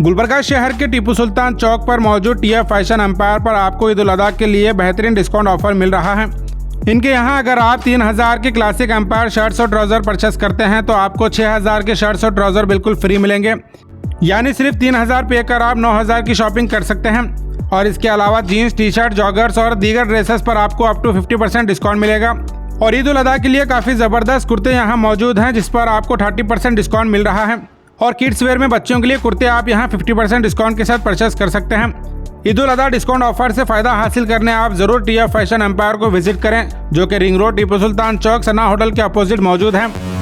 गुलबर्गा शहर के टीपू सुल्तान चौक पर मौजूद टीएफ फैशन एम्पायर पर आपको ईद उल अदा के लिए बेहतरीन डिस्काउंट ऑफर मिल रहा है। इनके यहाँ अगर आप 3000 के क्लासिक एम्पायर शर्ट्स और ट्राउज़र परचेस करते हैं तो आपको 6000 के शर्ट्स और ट्राउज़र बिल्कुल फ्री मिलेंगे। यानी सिर्फ 3000 पे कर आप 9000 की शॉपिंग कर सकते हैं। और इसके अलावा जीन्स, टी शर्ट, जॉगर्स और दीगर ड्रेसेस पर आपको अप टू 50% डिस्काउंट मिलेगा। और ईद उल अदा के लिए काफ़ी ज़बरदस्त कुर्ते यहाँ मौजूद हैं जिस पर आपको 30% डिस्काउंट मिल रहा है। और किड्स वेयर में बच्चों के लिए कुर्ते आप यहाँ 50% डिस्काउंट के साथ परचेस कर सकते हैं। ईद उल अदा डिस्काउंट ऑफर से फ़ायदा हासिल करने आप ज़रूर टीएफ फैशन एम्पायर को विजिट करें, जो कि रिंग रोड टीपू सुल्तान चौक सना होटल के अपोजिट मौजूद है।